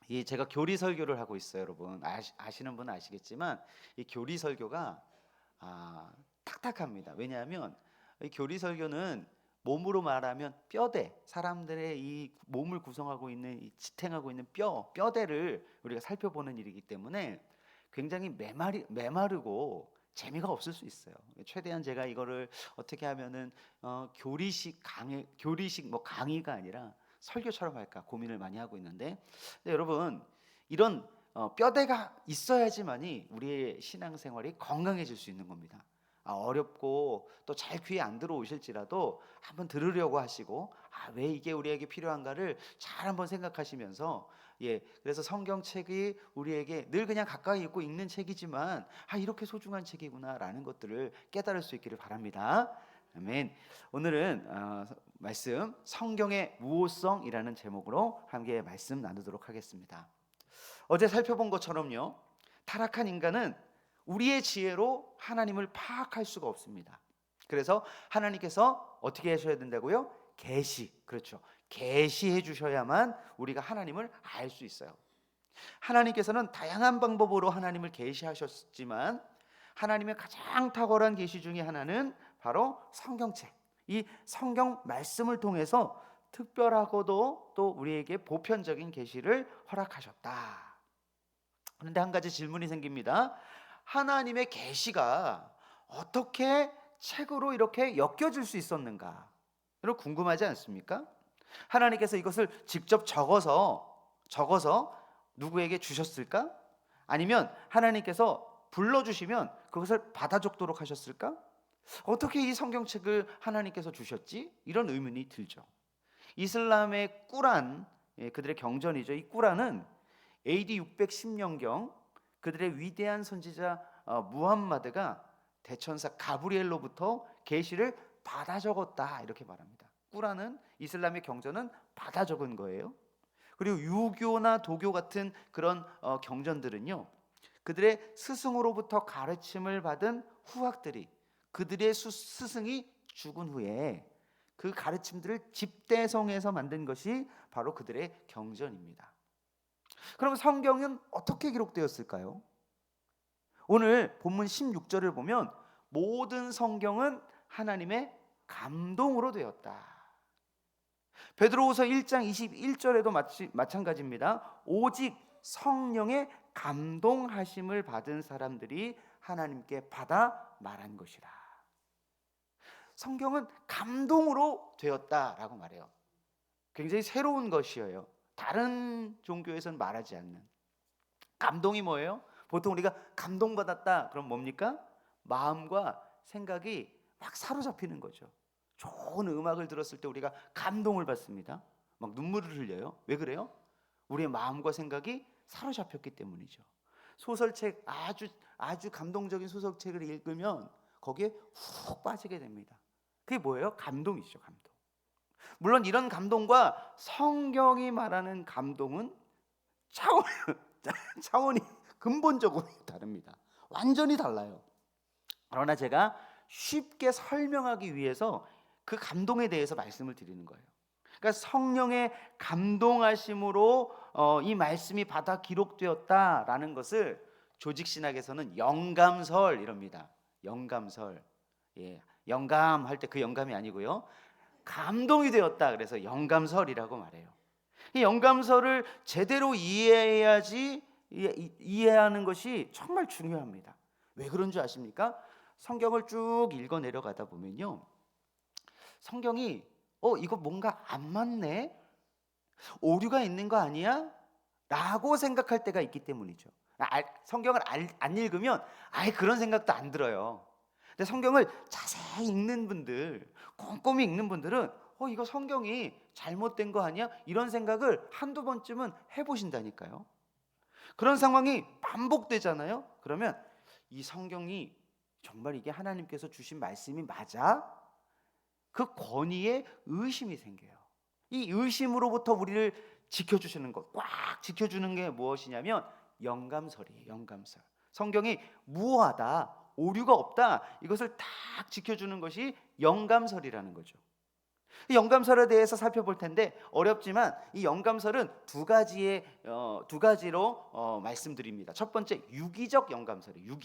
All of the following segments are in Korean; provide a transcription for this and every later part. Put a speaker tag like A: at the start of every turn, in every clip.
A: 이 제가 교리 설교를 하고 있어요, 여러분. 아시는 분은 아시겠지만 이 교리 설교가 탁탁합니다. 왜냐하면 이 교리 설교는 몸으로 말하면 뼈대, 사람들의 이 몸을 구성하고 있는 이 지탱하고 있는 뼈대를 우리가 살펴보는 일이기 때문에 굉장히 메마르고 재미가 없을 수 있어요. 최대한 제가 이거를 어떻게 하면은 교리식 뭐 강의가 아니라 설교처럼 할까 고민을 많이 하고 있는데, 근데 여러분, 이런 뼈대가 있어야지만이 우리의 신앙생활이 건강해질 수 있는 겁니다. 어렵고 또 잘 귀에 안 들어오실지라도 한번 들으려고 하시고, 왜 이게 우리에게 필요한가를 잘 한번 생각하시면서, 그래서 성경책이 우리에게 늘 그냥 가까이 있고 읽는 책이지만 이렇게 소중한 책이구나라는 것들을 깨달을 수 있기를 바랍니다. 아멘. 오늘은 말씀 성경의 우호성이라는 제목으로 함께 말씀 나누도록 하겠습니다. 어제 살펴본 것처럼요, 타락한 인간은 우리의 지혜로 하나님을 파악할 수가 없습니다. 그래서 하나님께서 어떻게 하셔야 된다고요? 그렇죠. 계시해 주셔야만 우리가 하나님을 알 수 있어요. 하나님께서는 다양한 방법으로 하나님을 계시하셨지만 하나님의 가장 탁월한 계시 중에 하나는 바로 성경책, 이 성경 말씀을 통해서 특별하고도 또 우리에게 보편적인 계시를 허락하셨다. 그런데 한 가지 질문이 생깁니다. 하나님의 계시가 어떻게 책으로 이렇게 엮여질 수 있었는가? 여러분, 궁금하지 않습니까? 하나님께서 이것을 직접 적어서 누구에게 주셨을까? 아니면 하나님께서 불러주시면 그것을 받아 적도록 하셨을까? 어떻게 이 성경책을 하나님께서 주셨지? 이런 의문이 들죠. 이슬람의 꾸란, 그들의 경전이죠. 이 꾸란은 AD 610년경 그들의 위대한 선지자 무함마드가 대천사 가브리엘로부터 계시를 받아 적었다, 이렇게 말합니다. 꾸란은, 이슬람의 경전은 받아 적은 거예요. 그리고 유교나 도교 같은 그런 경전들은요, 그들의 스승으로부터 가르침을 받은 후학들이, 그들의 스승이 죽은 후에 그 가르침들을 집대성해서 만든 것이 바로 그들의 경전입니다. 그럼 성경은 어떻게 기록되었을까요? 오늘 본문 16절을 보면 모든 성경은 하나님의 감동으로 되었다. 베드로후서 1장 21절에도 마찬가지입니다. 오직 성령의 감동하심을 받은 사람들이 하나님께 받아 말한 것이라. 성경은 감동으로 되었다라고 말해요. 굉장히 새로운 것이에요. 다른 종교에서는 말하지 않는. 감동이 뭐예요? 보통 우리가 감동받았다 그럼 뭡니까? 마음과 생각이 막 사로잡히는 거죠. 좋은 음악을 들었을 때 우리가 감동을 받습니다. 막 눈물을 흘려요. 왜 그래요? 우리의 마음과 생각이 사로잡혔기 때문이죠. 소설책, 아주 감동적인 소설책을 읽으면 거기에 훅 빠지게 됩니다. 그게 뭐예요? 감동이죠, 감동. 물론 이런 감동과 성경이 말하는 감동은 차원이 근본적으로 다릅니다. 완전히 달라요. 그러나 제가 쉽게 설명하기 위해서 그 감동에 대해서 말씀을 드리는 거예요. 그러니까 성령의 감동하심으로 이 말씀이 받아 기록되었다라는 것을 조직신학에서는 영감설 이럽니다. 영감설. 영감할 때 그 영감이 아니고요, 감동이 되었다, 그래서 영감설이라고 말해요. 이 영감설을 제대로 이해해야지, 이해하는 것이 정말 중요합니다. 왜 그런 줄 아십니까? 성경을 쭉 읽어 내려가다 보면요, 성경이 이거 뭔가 안 맞네, 오류가 있는 거 아니야? 라고 생각할 때가 있기 때문이죠. 성경을 안 읽으면 아예 그런 생각도 안 들어요. 근데 성경을 자세히 읽는 분들, 꼼꼼히 읽는 분들은 이거 성경이 잘못된 거 아니야? 이런 생각을 한두 번쯤은 해보신다니까요. 그런 상황이 반복되잖아요. 그러면 이 성경이 정말 이게 하나님께서 주신 말씀이 맞아? 그 권위에 의심이 생겨요. 이 의심으로부터 우리를 지켜주시는 것, 꽉 지켜주는 게 무엇이냐면 영감설이에요. 영감설. 성경이 무효하다, 오류가 없다, 이것을 딱 지켜주는 것이 영감설이라는 거죠. 영감설에 대해서 살펴볼 텐데 어렵지만 이 영감설은 두 가지로 말씀드립니다. 첫 번째, 유기적 영감설이에요.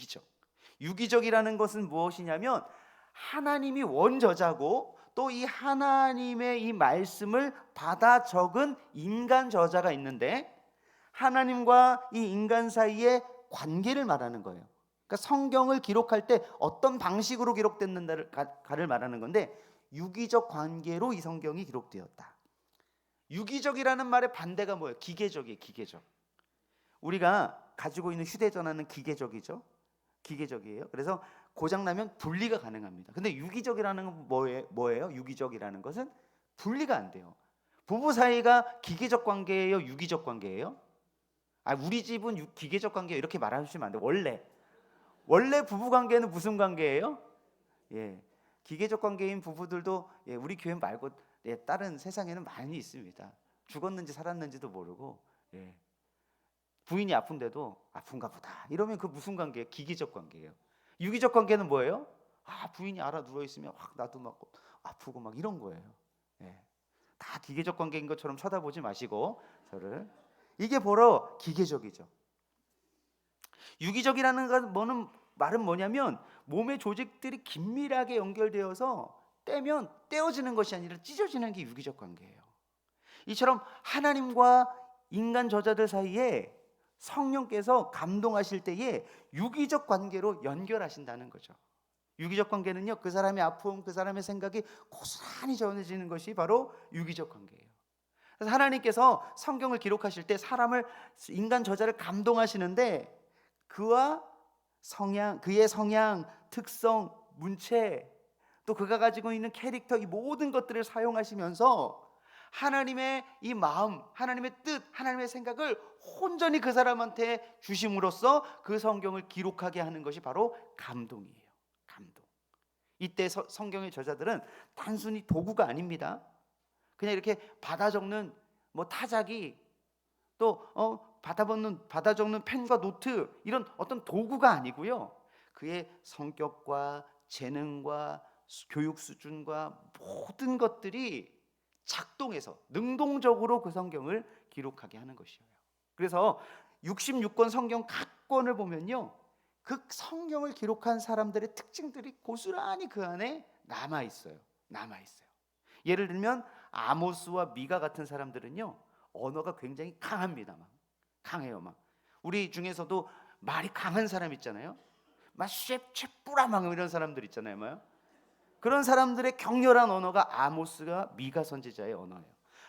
A: 유기적이라는 것은 무엇이냐면 하나님이 원저자고 또 이 하나님의 이 말씀을 받아 적은 인간 저자가 있는데 하나님과 이 인간 사이의 관계를 말하는 거예요. 그러니까 성경을 기록할 때 어떤 방식으로 기록됐는가를 말하는 건데 유기적 관계로 이 성경이 기록되었다. 유기적이라는 말의 반대가 뭐예요? 기계적이에요. 기계적. 우리가 가지고 있는 휴대전화는 기계적이에요. 그래서 고장나면 분리가 가능합니다. 근데 유기적이라는 건 뭐예요? 유기적이라는 것은 분리가 안 돼요. 부부 사이가 기계적 관계예요? 유기적 관계예요? 우리 집은 기계적 관계예요. 이렇게 말하시면 안 돼요. 원래 부부 관계는 무슨 관계예요? 예, 기계적 관계인 부부들도 우리 교회 말고 다른 세상에는 많이 있습니다. 죽었는지 살았는지도 모르고 부인이 아픈데도 아픈가 보다 이러면 그 무슨 관계예요? 기계적 관계예요. 유기적 관계는 뭐예요? 부인이 알아 누워 있으면 나도 막 아프고 막 이런 거예요. 다 기계적 관계인 것처럼 쳐다보지 마시고 저를. 이게 바로 기계적이죠. 유기적이라는 말은 뭐냐면 몸의 조직들이 긴밀하게 연결되어서 떼면 떼어지는 것이 아니라 찢어지는 게 유기적 관계예요. 이처럼 하나님과 인간 저자들 사이에 성령께서 감동하실 때에 유기적 관계로 연결하신다는 거죠. 유기적 관계는요, 그 사람의 아픔, 그 사람의 생각이 고스란히 전해지는 것이 바로 유기적 관계예요. 그래서 하나님께서 성경을 기록하실 때 인간 저자를 감동하시는데 그의 성향, 특성, 문체, 또 그가 가지고 있는 캐릭터, 이 모든 것들을 사용하시면서 하나님의 이 마음, 하나님의 뜻, 하나님의 생각을 온전히 그 사람한테 주심으로써 그 성경을 기록하게 하는 것이 바로 감동이에요. 감동. 이때 성경의 저자들은 단순히 도구가 아닙니다. 그냥 이렇게 받아 적는 타자기, 또 받아 적는 펜과 노트, 이런 어떤 도구가 아니고요. 그의 성격과 재능과 교육 수준과 모든 것들이 작동해서 능동적으로 그 성경을 기록하게 하는 것이에요. 그래서 66권 성경 각 권을 보면요, 그 성경을 기록한 사람들의 특징들이 고스란히 그 안에 남아 있어요. 예를 들면 아모스와 미가 같은 사람들은요, 언어가 굉장히 강합니다. 강해요. 우리 중에서도 말이 강한 사람 있잖아요. 막 쉐뿌라 막 이런 사람들 있잖아요. 그런 사람들의 격렬한 언어가 아모스가 미가 선지자의 언어예요.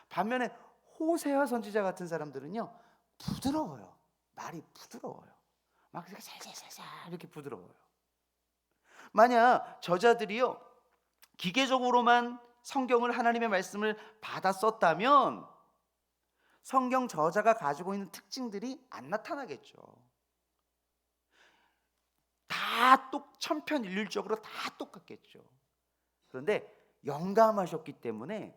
A: 반면에 호세아 선지자 같은 사람들은요, 부드러워요. 말이 부드러워요. 막 살살살살 이렇게 부드러워요. 만약 저자들이요, 기계적으로만 성경을, 하나님의 말씀을 받아 썼다면 성경 저자가 가지고 있는 특징들이 안 나타나겠죠. 다 천편일률적으로 다 똑같겠죠. 그런데 영감하셨기 때문에,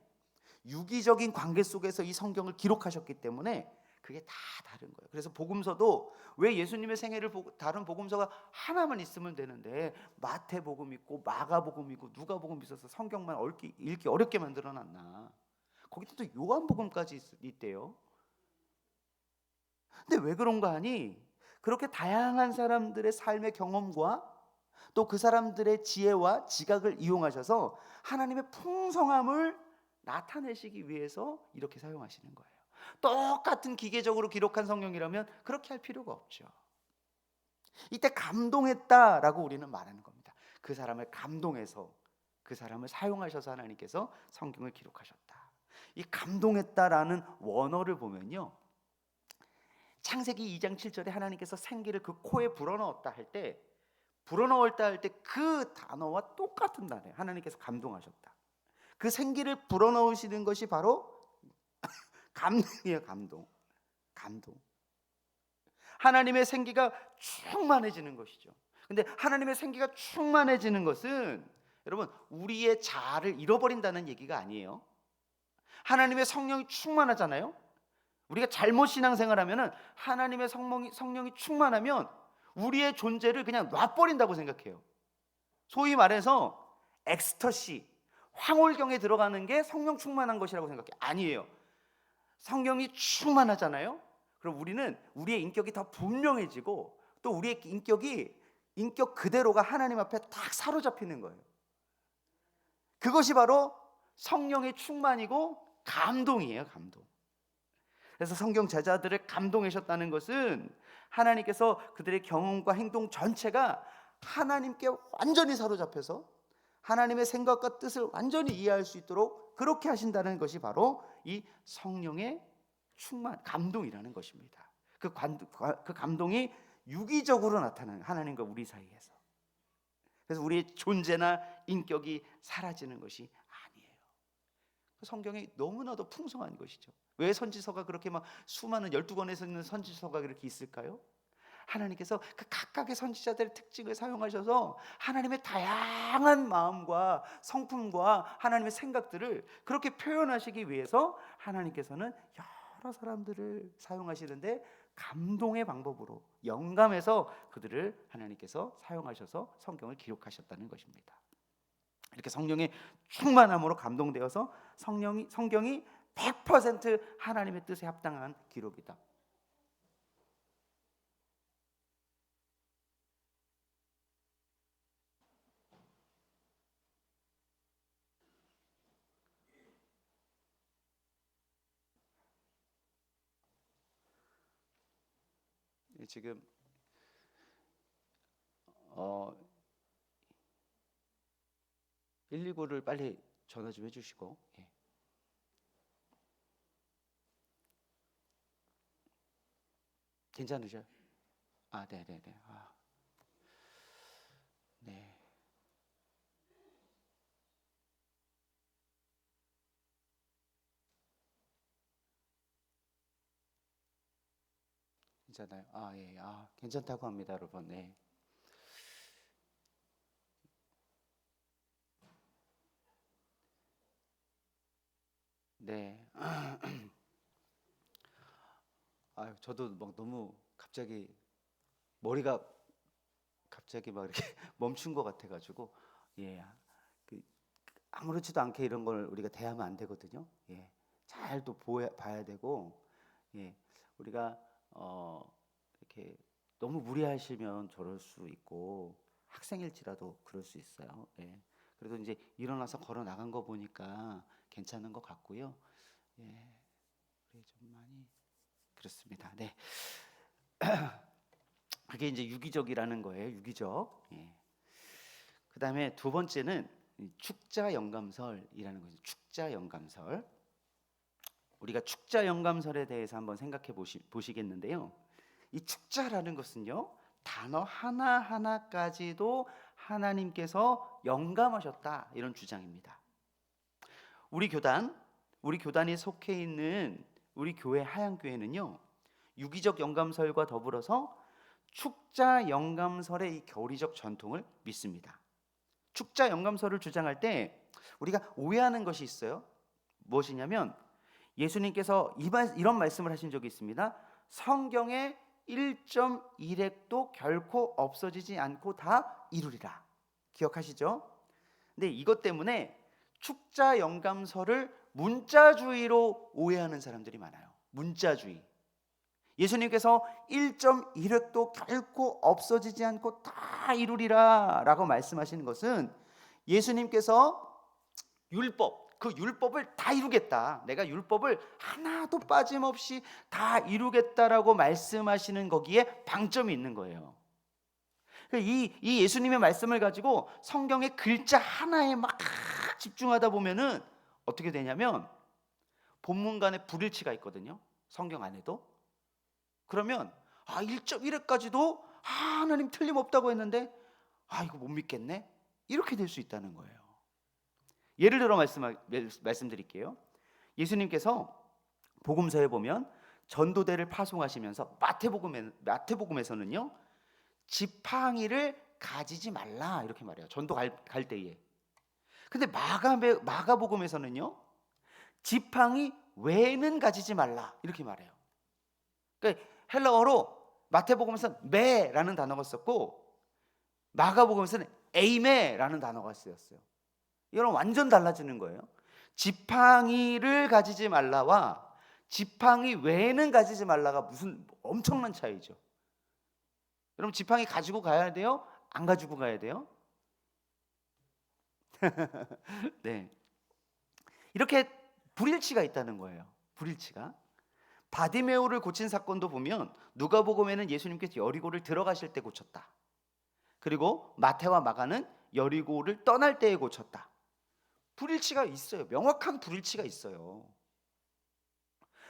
A: 유기적인 관계 속에서 이 성경을 기록하셨기 때문에 그게 다 다른 거예요. 그래서 복음서도 왜 예수님의 생애를 다른 복음서가 하나만 있으면 되는데 마태복음 있고 마가복음 있고 누가복음 있어서 성경만 읽기 어렵게 만들어놨나. 거기도 또 요한복음까지 있대요. 근데 왜 그런가 하니, 그렇게 다양한 사람들의 삶의 경험과 또 그 사람들의 지혜와 지각을 이용하셔서 하나님의 풍성함을 나타내시기 위해서 이렇게 사용하시는 거예요. 똑같은 기계적으로 기록한 성경이라면 그렇게 할 필요가 없죠. 이때 감동했다라고 우리는 말하는 겁니다. 그 사람을 감동해서, 그 사람을 사용하셔서 하나님께서 성경을 기록하셨다. 이 감동했다라는 원어를 보면요, 창세기 2장 7절에 하나님께서 생기를 그 코에 불어넣었다 할 때 그 단어와 똑같은 단어예요. 하나님께서 감동하셨다. 그 생기를 불어넣으시는 것이 바로 감동이에요. 감동. 하나님의 생기가 충만해지는 것이죠. 근데 하나님의 생기가 충만해지는 것은 여러분, 우리의 자아를 잃어버린다는 얘기가 아니에요. 하나님의 성령이 충만하잖아요. 우리가 잘못 신앙생활하면 하나님의 성령이 충만하면 우리의 존재를 그냥 놔버린다고 생각해요. 소위 말해서 엑스터시, 황홀경에 들어가는 게 성령 충만한 것이라고 생각해? 아니에요. 성경이 충만하잖아요. 그럼 우리는 우리의 인격이 더 분명해지고 또 우리의 인격 그대로가 하나님 앞에 딱 사로잡히는 거예요. 그것이 바로 성령의 충만이고 감동이에요. 감동. 그래서 성경 제자들을 감동하셨다는 것은 하나님께서 그들의 경험과 행동 전체가 하나님께 완전히 사로잡혀서 하나님의 생각과 뜻을 완전히 이해할 수 있도록 그렇게 하신다는 것이 바로 이 성령의 감동이라는 것입니다. 그 감동이 유기적으로 나타나는 하나님과 우리 사이에서. 그래서 우리의 존재나 인격이 사라지는 것이 아니에요. 성경이 너무나도 풍성한 것이죠. 왜 선지서가 그렇게 막 수많은 12권에서 있는 선지서가 그렇게 있을까요? 하나님께서 그 각각의 선지자들의 특징을 사용하셔서 하나님의 다양한 마음과 성품과 하나님의 생각들을 그렇게 표현하시기 위해서 하나님께서는 여러 사람들을 사용하시는데 감동의 방법으로 영감해서 그들을 하나님께서 사용하셔서 성경을 기록하셨다는 것입니다. 이렇게 성령의 충만함으로 감동되어서 성경이 100% 하나님의 뜻에 합당한 기록이다. 지금 119를 빨리 전화 좀 해주시고. 예. 괜찮으셔요? 아, 네네네. 아, 네. 괜찮아요? 아, 예. 아, 괜찮다고 합니다, 여러분. 네. 네. 아, 저도 막 너무 갑자기 머리가 갑자기 막 이렇게 멈춘 것 같아가지고, 예. 그 아무렇지도 않게 이런 걸 우리가 대하면 안 되거든요. 예. 잘 또 봐야 되고, 예. 우리가 이렇게 너무 무리하시면 저럴 수 있고 학생일지라도 그럴 수 있어요. 예. 그래도 이제 일어나서 걸어 나간 거 보니까 괜찮은 것 같고요. 예. 그래 좀 많이 그렇습니다. 네. 그게 이제 유기적이라는 거예요. 유기적. 예. 그다음에 두 번째는 축자 영감설이라는 거죠. 축자 영감설. 우리가 축자 영감설에 대해서 한번 생각해 보시겠는데요. 이 축자라는 것은요, 단어 하나하나까지도 하나님께서 영감하셨다, 이런 주장입니다. 우리 교단이 속해 있는 우리 교회 하양교회는요, 유기적 영감설과 더불어서 축자 영감설의 이 교리적 전통을 믿습니다. 축자 영감설을 주장할 때 우리가 오해하는 것이 있어요. 무엇이냐면 예수님께서 이런 말씀을 하신 적이 있습니다. 성경의 1.1획도 결코 없어지지 않고 다 이루리라. 기억하시죠? 근데 이것 때문에 축자 영감설을 문자주의로 오해하는 사람들이 많아요. 문자주의. 예수님께서 1.1획도 결코 없어지지 않고 다 이루리라 라고 말씀하시는 것은 예수님께서 그 율법을 다 이루겠다, 내가 율법을 하나도 빠짐없이 다 이루겠다라고 말씀하시는 거기에 방점이 있는 거예요. 이 예수님의 말씀을 가지고 성경의 글자 하나에 막 집중하다 보면은 어떻게 되냐면 본문간에 불일치가 있거든요. 성경 안에도. 그러면 1.1회까지도 하나님 틀림없다고 했는데 이거 못 믿겠네, 이렇게 될 수 있다는 거예요. 예를 들어 말씀드릴게요. 예수님께서 복음서에 보면 전도대를 파송하시면서 마태복음에서는요, 지팡이를 가지지 말라 이렇게 말해요. 전도 갈 때에. 근데 마가복음에서는요, 지팡이 외에는 가지지 말라 이렇게 말해요. 그러니까 헬라어로 마태복음에서는 메라는 단어가 썼고 마가복음에서는 에이메라는 단어가 쓰였어요. 이건 완전 달라지는 거예요. 지팡이를 가지지 말라와 지팡이 외에는 가지지 말라가 무슨 엄청난 차이죠. 여러분, 지팡이 가지고 가야 돼요? 안 가지고 가야 돼요? 네. 이렇게 불일치가 있다는 거예요. 불일치가. 바디메오를 고친 사건도 보면 누가복음에는 예수님께서 여리고를 들어가실 때 고쳤다. 그리고 마태와 마가는 여리고를 떠날 때에 고쳤다. 불일치가 있어요. 명확한 불일치가 있어요.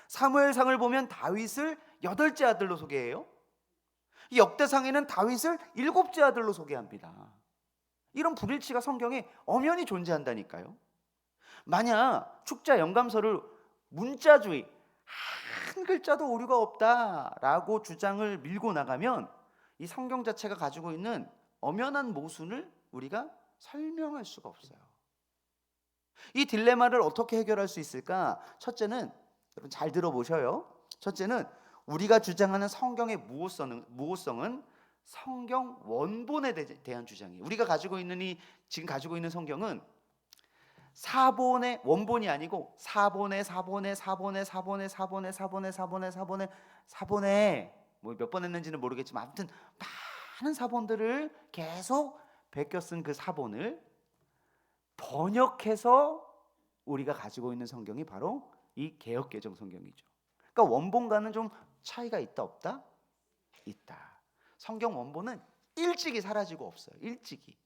A: 사무엘상을 보면 다윗을 8째 아들로 소개해요. 이 역대상에는 다윗을 7째 아들로 소개합니다. 이런 불일치가 성경에 엄연히 존재한다니까요. 만약 축자 영감서를 문자주의, 한 글자도 오류가 없다라고 주장을 밀고 나가면 이 성경 자체가 가지고 있는 엄연한 모순을 우리가 설명할 수가 없어요. 이 딜레마를 어떻게 해결할 수 있을까? 첫째는, 여러분 잘 들어보셔요. 첫째는 우리가 주장하는 성경의 무호성은 성경 원본에 대한 주장이에요. 우리가 지금 가지고 있는 성경은 사본의 원본이 아니고 사본의 뭐 몇 번 했는지는 모르겠지만 아무튼 많은 사본들을 계속 베껴 쓴 그 사본을 번역해서 우리가 가지고 있는 성경이 바로 이 개역개정 성경이죠. 그러니까 원본과는 좀 차이가 있다 없다? 있다. 성경 원본은 일찍이 사라지고 없어요. 일찍이.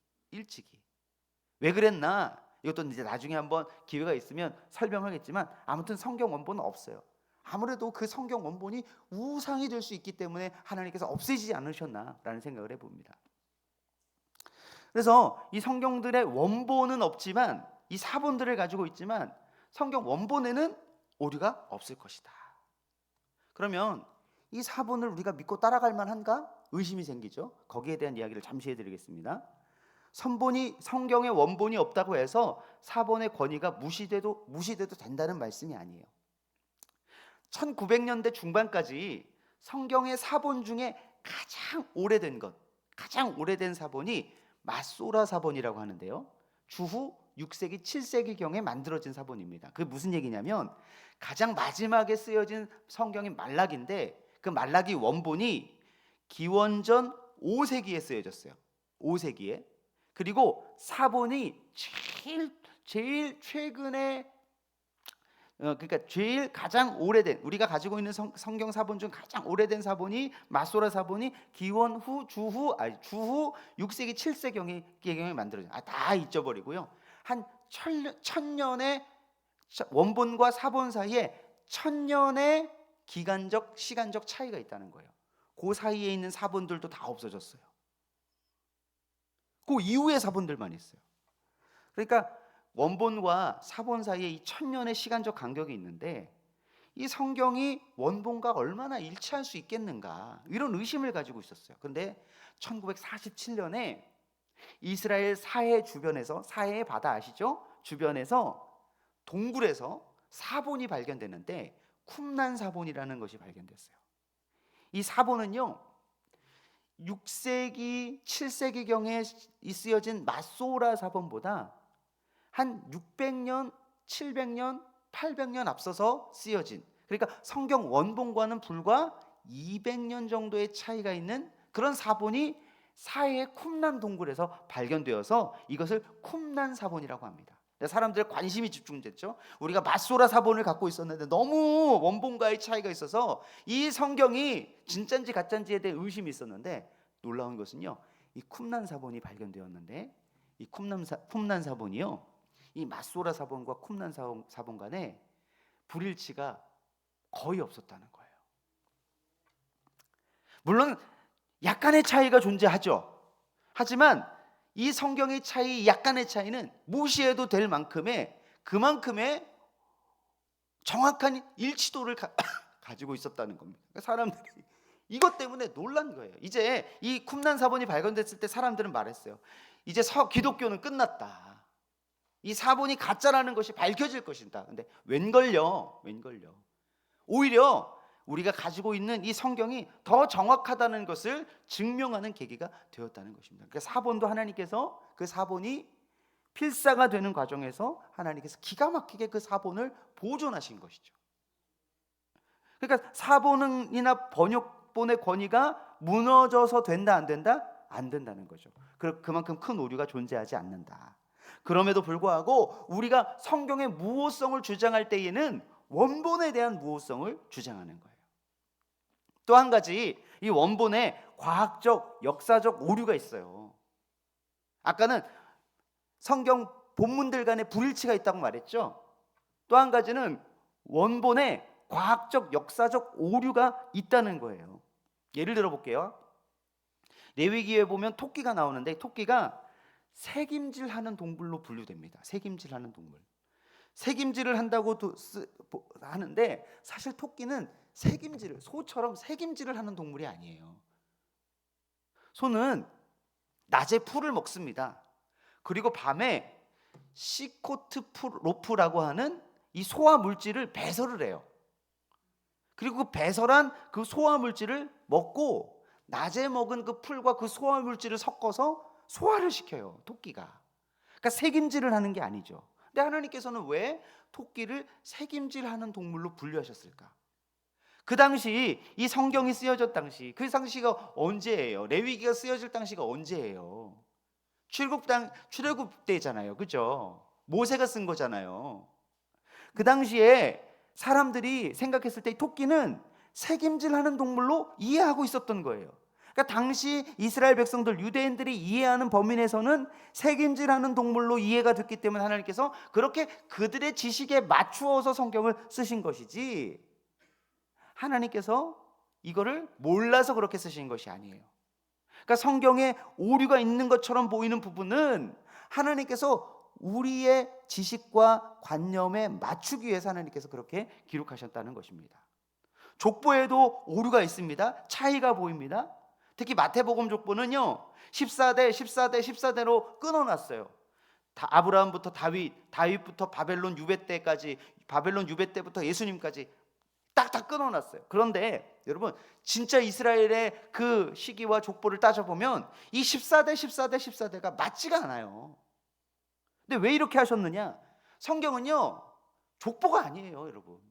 A: 왜 그랬나? 이것도 이제 나중에 한번 기회가 있으면 설명하겠지만 아무튼 성경 원본은 없어요. 아무래도 그 성경 원본이 우상이 될 수 있기 때문에 하나님께서 없애지지 않으셨나라는 생각을 해봅니다. 그래서 이 성경들의 원본은 없지만 이 사본들을 가지고 있지만 성경 원본에는 오류가 없을 것이다. 그러면 이 사본을 우리가 믿고 따라갈 만한가? 의심이 생기죠. 거기에 대한 이야기를 잠시 해드리겠습니다. 성경의 원본이 없다고 해서 사본의 권위가 무시돼도 된다는 말씀이 아니에요. 1900년대 중반까지 성경의 사본 중에 가장 오래된 사본이 마소라 사본이라고 하는데요. 주후 6세기, 7세기경에 만들어진 사본입니다. 그게 무슨 얘기냐면 가장 마지막에 쓰여진 성경이 말라기인데 그 말라기 원본이 기원전 5세기에 쓰여졌어요. 5세기에. 그리고 사본이 제일 최근에 그러니까 제일 가장 오래된 우리가 가지고 있는 성경 사본 중 가장 오래된 사본이 마소라 사본이 기원 주후 6세기 7세기경에 만들어진 다 잊어버리고요. 한 1000년의 원본과 사본 사이에 1000년의 시간적 차이가 있다는 거예요. 그 사이에 있는 사본들도 다 없어졌어요. 그 이후의 사본들만 있어요. 그러니까 원본과 사본 사이에 이 1000년의 시간적 간격이 있는데 이 성경이 원본과 얼마나 일치할 수 있겠는가 이런 의심을 가지고 있었어요. 그런데 1947년에 이스라엘 사해 바다 아시죠? 주변에서 동굴에서 사본이 발견됐는데 쿰란 사본이라는 것이 발견됐어요. 이 사본은요 6세기, 7세기경에 쓰여진 마소라 사본보다 한 600년, 700년, 800년 앞서서 쓰여진, 그러니까 성경 원본과는 불과 200년 정도의 차이가 있는 그런 사본이 사해의 쿰란 동굴에서 발견되어서 이것을 쿰란 사본이라고 합니다. 사람들의 관심이 집중됐죠. 우리가 마소라 사본을 갖고 있었는데 너무 원본과의 차이가 있어서 이 성경이 진짜인지 가짜인지에 대해 의심이 있었는데 놀라운 것은요, 이 쿰란 사본이 발견되었는데 이 쿰란 사본이요, 이 마소라 사본과 쿰란 사본 간에 불일치가 거의 없었다는 거예요. 물론 약간의 차이가 존재하죠. 하지만 이 성경의 약간의 차이는 무시해도 될 만큼의 그만큼의 정확한 일치도를 가지고 있었다는 겁니다. 그러니까 사람들이 이것 때문에 놀란 거예요. 이제 이 쿰란 사본이 발견됐을 때 사람들은 말했어요. 이제 기독교는 끝났다. 이 사본이 가짜라는 것이 밝혀질 것이다. 근데 웬걸요? 오히려 우리가 가지고 있는 이 성경이 더 정확하다는 것을 증명하는 계기가 되었다는 것입니다. 그러니까 사본도 하나님께서 그 사본이 필사가 되는 과정에서 하나님께서 기가 막히게 그 사본을 보존하신 것이죠. 그러니까 사본이나 번역본의 권위가 무너져서 된다 안 된다? 안 된다는 거죠. 그만큼 큰 오류가 존재하지 않는다. 그럼에도 불구하고 우리가 성경의 무호성을 주장할 때에는 원본에 대한 무호성을 주장하는 거예요. 또 한 가지, 이 원본에 과학적, 역사적 오류가 있어요. 아까는 성경 본문들 간에 불일치가 있다고 말했죠. 또 한 가지는 원본에 과학적, 역사적 오류가 있다는 거예요. 예를 들어 볼게요. 레위기에 보면 토끼가 나오는데 토끼가 색임질하는 동물로 분류됩니다. 색임질하는 동물. 색임질을 한다고 하는데 사실 토끼는 소처럼 색임질을 하는 동물이 아니에요. 소는 낮에 풀을 먹습니다. 그리고 밤에 시코트로프라고 하는 이 소화 물질을 배설을 해요. 그리고 그 배설한 그 소화 물질을 먹고 낮에 먹은 그 풀과 그 소화 물질을 섞어서 소화를 시켜요, 토끼가. 그러니까 색임질을 하는 게 아니죠. 근데 하나님께서는 왜 토끼를 색임질하는 동물로 분류하셨을까? 그 당시 이 성경이 쓰여졌 당시, 그 당시가 언제예요? 레위기가 쓰여질 당시가 언제예요? 출애굽 때잖아요, 그죠? 모세가 쓴 거잖아요. 그 당시에 사람들이 생각했을 때 토끼는 색임질하는 동물로 이해하고 있었던 거예요. 그러니까 당시 이스라엘 백성들, 유대인들이 이해하는 범위 내에서는 색임질하는 동물로 이해가 됐기 때문에 하나님께서 그렇게 그들의 지식에 맞추어서 성경을 쓰신 것이지, 하나님께서 이거를 몰라서 그렇게 쓰신 것이 아니에요. 그러니까 성경에 오류가 있는 것처럼 보이는 부분은 하나님께서 우리의 지식과 관념에 맞추기 위해서 하나님께서 그렇게 기록하셨다는 것입니다. 족보에도 오류가 있습니다. 차이가 보입니다. 특히 마태복음 족보는요 14대로 끊어놨어요. 아브라함부터 다윗부터 바벨론 유배 때까지, 바벨론 유배 때부터 예수님까지 딱딱 끊어놨어요. 그런데 여러분, 진짜 이스라엘의 그 시기와 족보를 따져보면 이 14대가 맞지가 않아요. 근데 왜 이렇게 하셨느냐? 성경은요 족보가 아니에요, 여러분.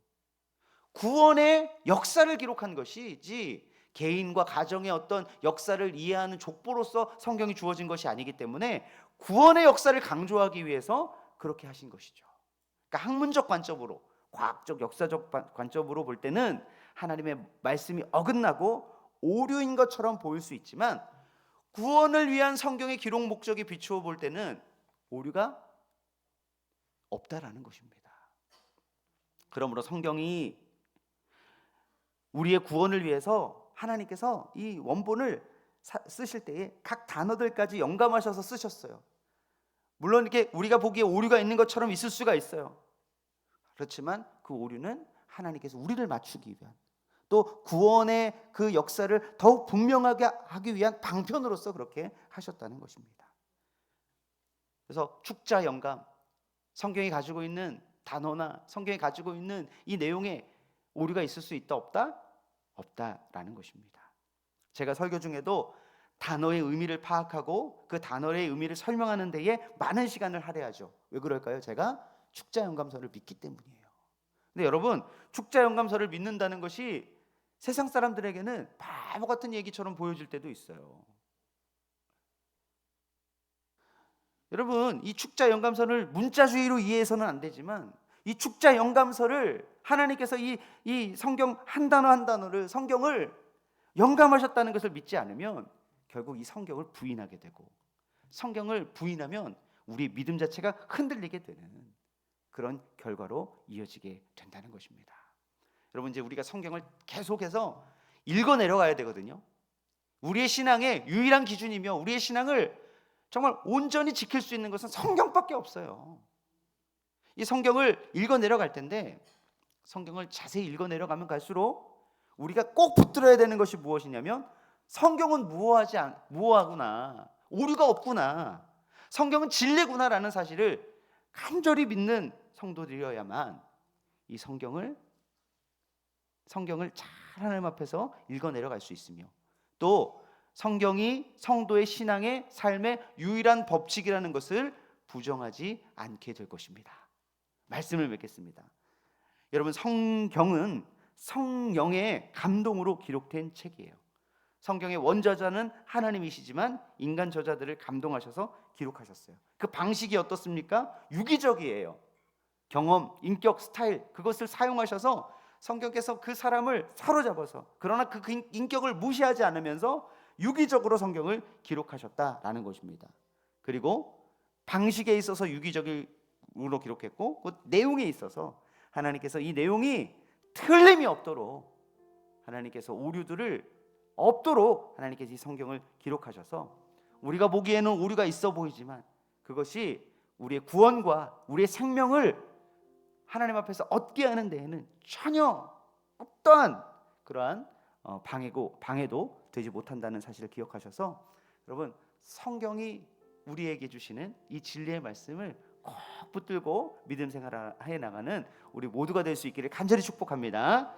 A: 구원의 역사를 기록한 것이지 개인과 가정의 어떤 역사를 이해하는 족보로서 성경이 주어진 것이 아니기 때문에 구원의 역사를 강조하기 위해서 그렇게 하신 것이죠. 그러니까 학문적 관점으로, 과학적, 역사적 관점으로 볼 때는 하나님의 말씀이 어긋나고 오류인 것처럼 보일 수 있지만, 구원을 위한 성경의 기록 목적이 비추어 볼 때는 오류가 없다라는 것입니다. 그러므로 성경이 우리의 구원을 위해서 하나님께서 이 원본을 쓰실 때에 각 단어들까지 영감하셔서 쓰셨어요. 물론 이렇게 우리가 보기에 오류가 있는 것처럼 있을 수가 있어요. 그렇지만 그 오류는 하나님께서 우리를 맞추기 위한, 또 구원의 그 역사를 더욱 분명하게 하기 위한 방편으로서 그렇게 하셨다는 것입니다. 그래서 축자 영감, 성경이 가지고 있는 단어나 성경이 가지고 있는 이 내용에 오류가 있을 수 있다 없다? 없다라는 것입니다. 제가 설교 중에도 단어의 의미를 파악하고 그 단어의 의미를 설명하는 데에 많은 시간을 할애하죠. 왜 그럴까요? 제가 축자영감서를 믿기 때문이에요. 근데 여러분, 축자영감서를 믿는다는 것이 세상 사람들에게는 바보 같은 얘기처럼 보여질 때도 있어요. 여러분, 이 축자영감서를 문자주의로 이해해서는 안 되지만 이 축자영감서를 하나님께서 이 성경 한 단어 한 단어를, 성경을 영감하셨다는 것을 믿지 않으면 결국 이 성경을 부인하게 되고, 성경을 부인하면 우리 믿음 자체가 흔들리게 되는 그런 결과로 이어지게 된다는 것입니다. 여러분, 이제 우리가 성경을 계속해서 읽어 내려가야 되거든요. 우리의 신앙의 유일한 기준이며 우리의 신앙을 정말 온전히 지킬 수 있는 것은 성경밖에 없어요. 이 성경을 읽어 내려갈 텐데, 성경을 자세히 읽어 내려가면 갈수록 우리가 꼭 붙들어야 되는 것이 무엇이냐면, 성경은 무오하구나, 오류가 없구나, 성경은 진리구나라는 사실을 간절히 믿는 성도들이어야만 이 성경을 잘 하나님 앞에서 읽어 내려갈 수 있으며, 또 성경이 성도의 신앙의 삶의 유일한 법칙이라는 것을 부정하지 않게 될 것입니다. 말씀을 맺겠습니다. 여러분, 성경은 성령의 감동으로 기록된 책이에요. 성경의 원저자는 하나님이시지만 인간 저자들을 감동하셔서 기록하셨어요. 그 방식이 어떻습니까? 유기적이에요. 경험, 인격, 스타일, 그것을 사용하셔서 성경께서 그 사람을 사로잡아서, 그러나 그 인격을 무시하지 않으면서 유기적으로 성경을 기록하셨다라는 것입니다. 그리고 방식에 있어서 유기적으로 기록했고, 그 내용에 있어서 하나님께서 이 내용이 틀림이 없도록, 하나님께서 오류들을 없도록 하나님께서 이 성경을 기록하셔서 우리가 보기에는 오류가 있어 보이지만 그것이 우리의 구원과 우리의 생명을 하나님 앞에서 얻게 하는 데에는 전혀 어떠한 그러한 방해도 되지 못한다는 사실을 기억하셔서, 여러분, 성경이 우리에게 주시는 이 진리의 말씀을 꼭 붙들고 믿음 생활해 나가는 우리 모두가 될 수 있기를 간절히 축복합니다.